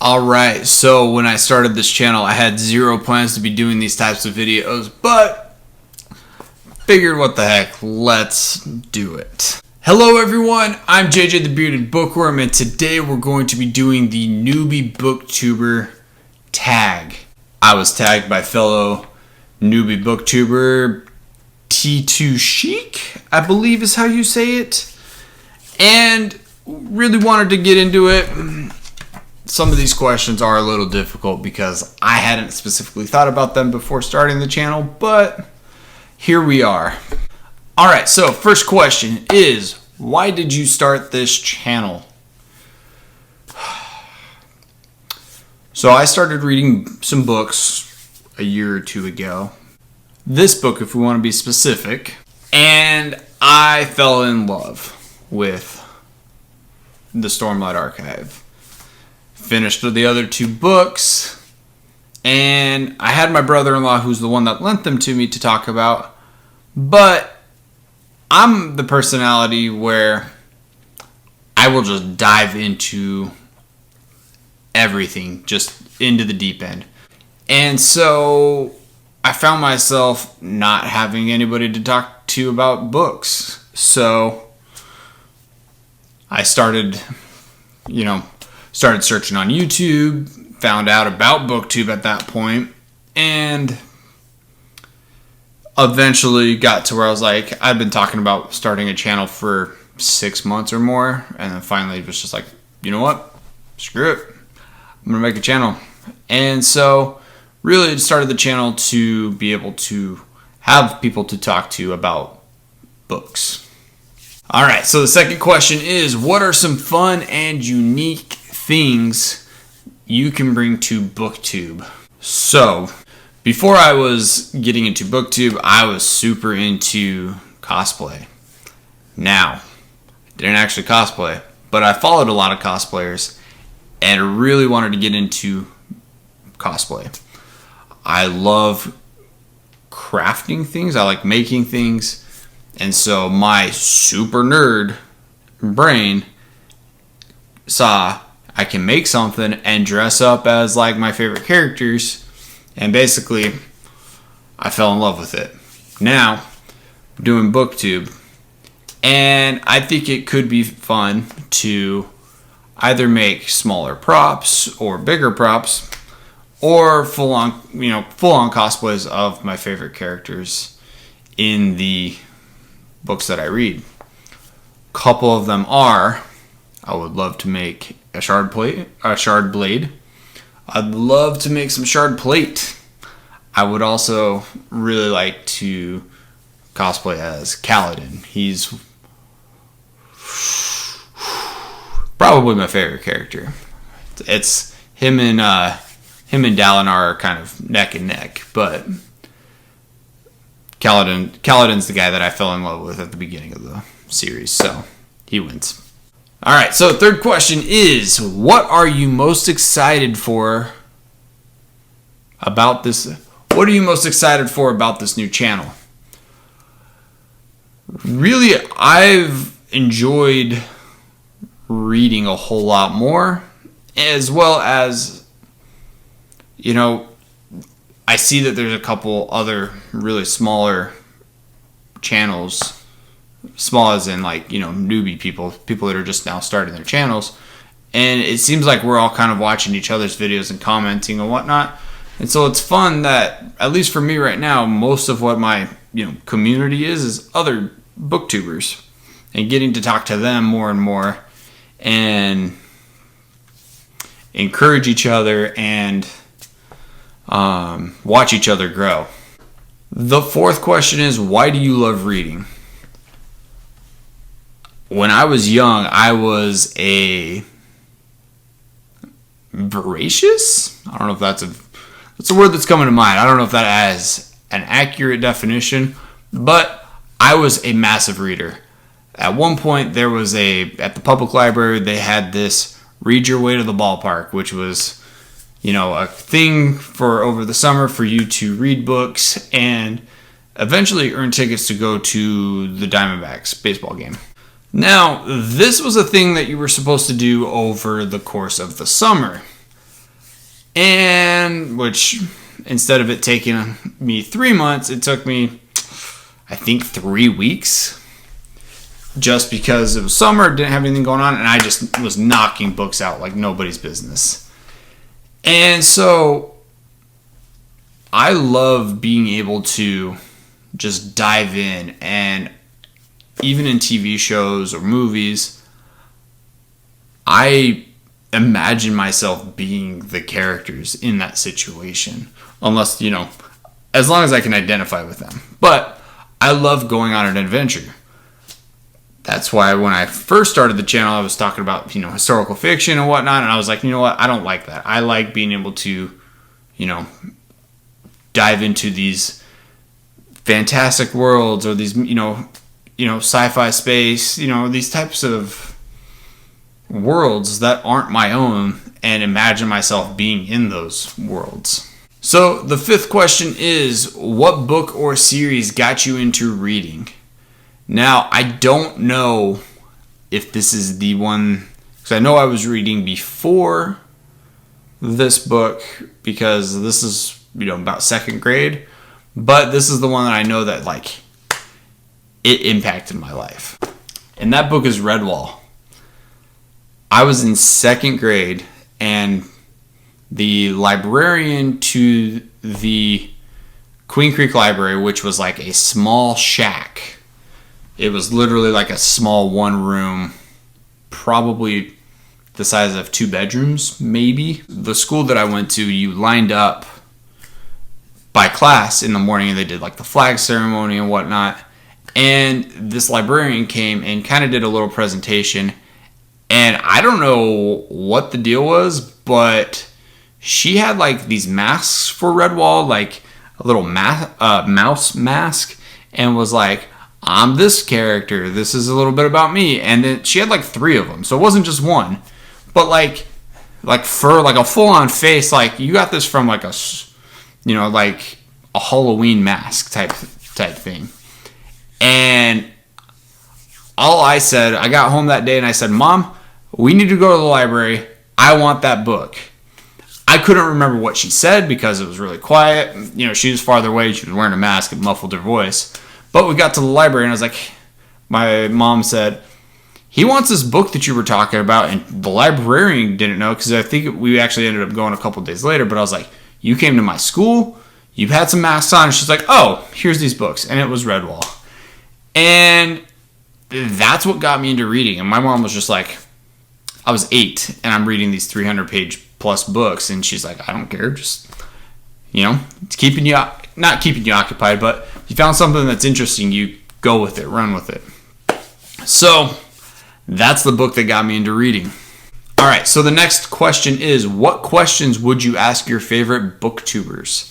Alright, so when I started this channel, I had zero plans to be doing these types of videos, but figured what the heck, let's do it. Hello everyone, I'm JJ the Bearded Bookworm, and today we're going to be doing the Newbie Booktuber Tag. I was tagged by fellow Newbie Booktuber T2 Chic, I believe is how you say it, and really wanted to get into it. Some of these questions are a little difficult because I hadn't specifically thought about them before starting the channel, but here we are. Alright, so first question is, why did you start this channel? So I started reading some books a year or two ago. This book, if we want to be specific, and I fell in love with the Stormlight Archive. Finished the other two books, and I had my brother-in-law, who's the one that lent them to me, to talk about, but I'm the personality where I will just dive into everything, just into the deep end. And so I found myself not having anybody to talk to about books. So I started searching on YouTube, found out about BookTube at that point, and eventually got to where I was like, I've been talking about starting a channel for 6 months or more, and then finally it was just like, you know what, screw it, I'm gonna make a channel. And so really started the channel to be able to have people to talk to about books. Alright, so the second question is, what are some fun and unique things you can bring to BookTube? So, before I was getting into BookTube, I was super into cosplay. Now, I didn't actually cosplay, but I followed a lot of cosplayers and really wanted to get into cosplay. I love crafting things, I like making things, and so my super nerd brain saw I can make something and dress up as like my favorite characters, and basically I fell in love with it. Now I'm doing BookTube, and I think it could be fun to either make smaller props or bigger props, or full on cosplays of my favorite characters in the books that I read. A couple of them are, I would love to make a shard blade. I'd love to make some shard plate. I would also really like to cosplay as Kaladin. He's probably my favorite character. It's him and Dalinar are kind of neck and neck, but Kaladin's the guy that I fell in love with at the beginning of the series, so he wins. Alright, so third question is, what are you most excited for about this? What are you most excited for about this new channel? Really, I've enjoyed reading a whole lot more, as well as, I see that there's a couple other really smaller channels. Small as in newbie people that are just now starting their channels, and it seems like we're all kind of watching each other's videos and commenting and whatnot, and so it's fun that, at least for me right now, most of what my community is other booktubers, and getting to talk to them more and more and encourage each other and watch each other grow. The fourth question is, why do you love reading? When I was young, I was a voracious? I don't know if that's a word that's coming to mind. I don't know if that has an accurate definition, but I was a massive reader. At one point, there was at the public library, they had this Read Your Way to the Ballpark, which was, a thing for over the summer for you to read books and eventually earn tickets to go to the Diamondbacks baseball game. Now, this was a thing that you were supposed to do over the course of the summer. And which, instead of it taking me 3 months, it took me, I think, 3 weeks. Just because it was summer, didn't have anything going on, and I just was knocking books out like nobody's business. And so I love being able to just dive in, and even in TV shows or movies, I imagine myself being the characters in that situation. Unless, as long as I can identify with them. But I love going on an adventure. That's why when I first started the channel, I was talking about, historical fiction and whatnot. And I was like, you know what? I don't like that. I like being able to, dive into these fantastic worlds or these, sci-fi space, these types of worlds that aren't my own, and imagine myself being in those worlds. So the fifth question is, what book or series got you into reading? Now, I don't know if this is the one, because I know I was reading before this book, because this is, about second grade, but this is the one that I know that, it impacted my life. And that book is Redwall. I was in second grade, and the librarian to the Queen Creek Library, which was like a small shack, it was literally like a small one room, probably the size of 2 bedrooms, maybe. The school that I went to, you lined up by class in the morning, and they did like the flag ceremony and whatnot. And this librarian came and kind of did a little presentation. And I don't know what the deal was, but she had like these masks for Redwall, like a little mouse mask, and was like, I'm this character, this is a little bit about me. And then she had like 3 of them, so it wasn't just one, but like for like a full-on face, like you got this from like a Halloween mask type thing. And I got home that day and I said, Mom, we need to go to the library. I want that book. I couldn't remember what she said because it was really quiet. She was farther away. She was wearing a mask and muffled her voice. But we got to the library and I was like, my mom said, he wants this book that you were talking about. And the librarian didn't know, because I think we actually ended up going a couple days later. But I was like, you came to my school, you've had some masks on. And she's like, oh, here's these books. And it was Redwall. And that's what got me into reading. And my mom was just like, I was 8 and I'm reading these 300-page plus books. And she's like, I don't care. Just, it's keeping you, not keeping you occupied, but you found something that's interesting, you go with it, run with it. So that's the book that got me into reading. All right, so the next question is, what questions would you ask your favorite booktubers?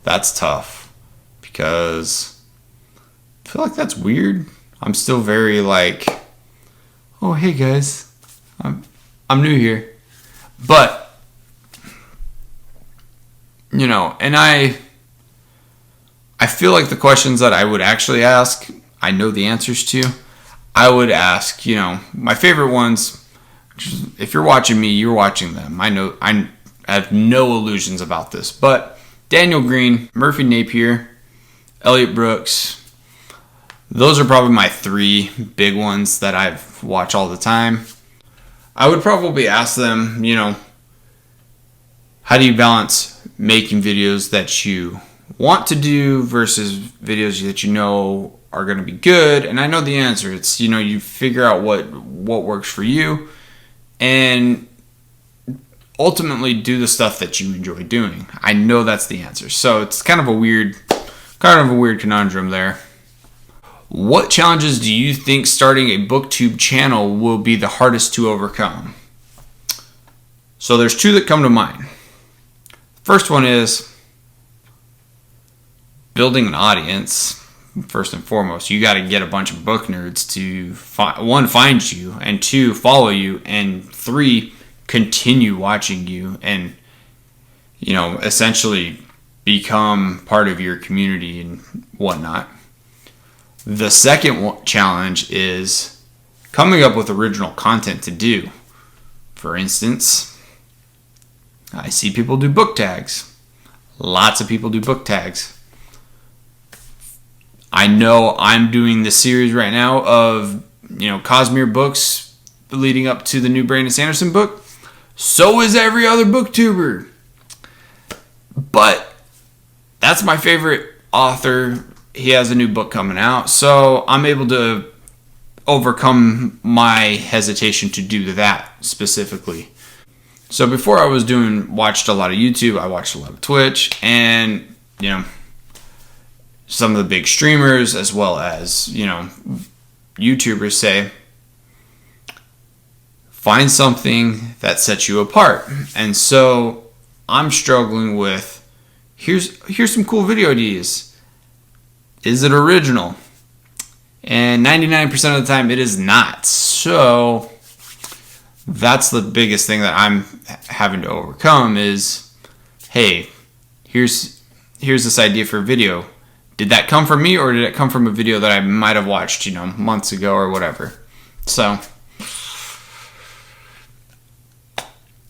That's tough, because I feel like that's weird. I'm still very like, oh, hey guys, I'm new here. But, and I feel like the questions that I would actually ask, I know the answers to. I would ask, my favorite ones, if you're watching me, you're watching them. I have no illusions about this. But Daniel Green, Murphy Napier, Elliot Brooks, those are probably my 3 big ones that I've watched all the time. I would probably ask them, how do you balance making videos that you want to do versus videos that are going to be good? And I know the answer. It's, you figure out what works for you and ultimately do the stuff that you enjoy doing. I know that's the answer. So it's kind of a weird conundrum there. What challenges do you think starting a booktube channel will be the hardest to overcome? So there's 2 that come to mind. First one is building an audience. First and foremost, you got to get a bunch of book nerds to find you, and 2, follow you, and 3, continue watching you, and essentially become part of your community and whatnot. The second challenge is coming up with original content to do For instance, I see people do book tags. Lots of people do book tags. I know I'm doing the series right now of, Cosmere books leading up to the new Brandon Sanderson book. So is every other booktuber. But that's my favorite author. He has a new book coming out. So I'm able to overcome my hesitation to do that specifically. So before I was watched a lot of YouTube, I watched a lot of Twitch, and, some of the big streamers as well as, YouTubers say, find something that sets you apart. And so I'm struggling with, here's some cool video ideas. Is it original? And 99% of the time it is not. So that's the biggest thing that I'm having to overcome is, hey, here's this idea for a video. Did that come from me, or did it come from a video that I might have watched, months ago or whatever? So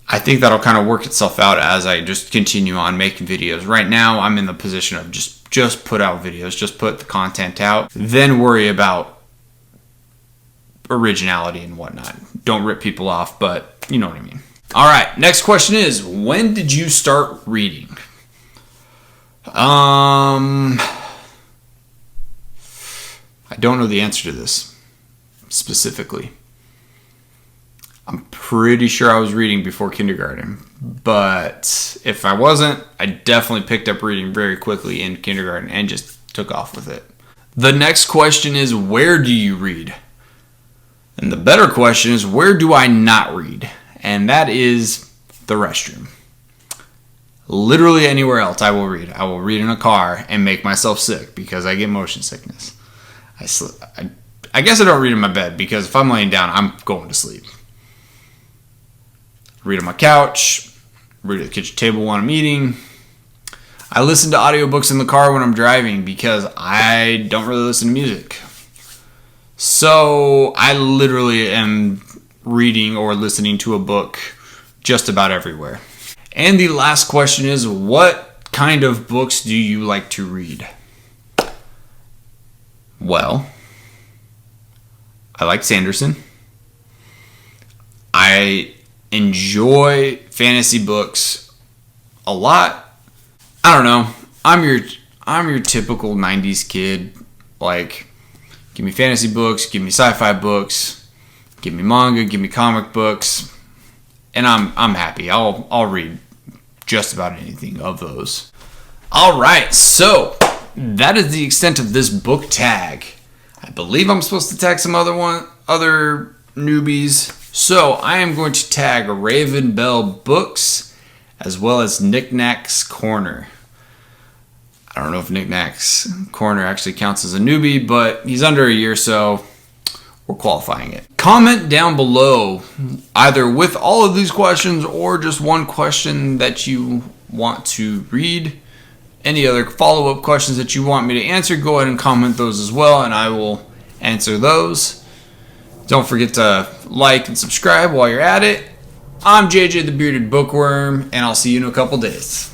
I think that'll kind of work itself out as I just continue on making videos. Right now, I'm in the position of just put out videos, just put the content out, then worry about originality and whatnot. Don't rip people off, but you know what I mean. All right, next question is, when did you start reading? I don't know the answer to this specifically. I'm pretty sure I was reading before kindergarten, but if I wasn't, I definitely picked up reading very quickly in kindergarten and just took off with it. The next question is, where do you read? And the better question is, where do I not read? And that is the restroom. Literally anywhere else I will read. I will read in a car and make myself sick because I get motion sickness. I guess I don't read in my bed because if I'm laying down, I'm going to sleep. Read on my couch, read at the kitchen table when I'm eating. I listen to audiobooks in the car when I'm driving because I don't really listen to music. So I literally am reading or listening to a book just about everywhere. And the last question is, what kind of books do you like to read? Well, I like Sanderson. I enjoy fantasy books a lot. I don't know. I'm your typical 90s kid. Like, give me fantasy books, give me sci-fi books, give me manga, give me comic books, and I'm happy. I'll read just about anything of those. All right, so that is the extent of this book tag. I believe I'm supposed to tag some other newbies. So I am going to tag Raven Bell Books as well as Knickknack's Corner. I don't know if Knickknack's Corner actually counts as a newbie, but he's under a year, so we're qualifying it. Comment down below either with all of these questions or just one question that you want to read. Any other follow-up questions that you want me to answer, go ahead and comment those as well, and I will answer those. Don't forget to like and subscribe while you're at it. I'm JJ the Bearded Bookworm, and I'll see you in a couple days.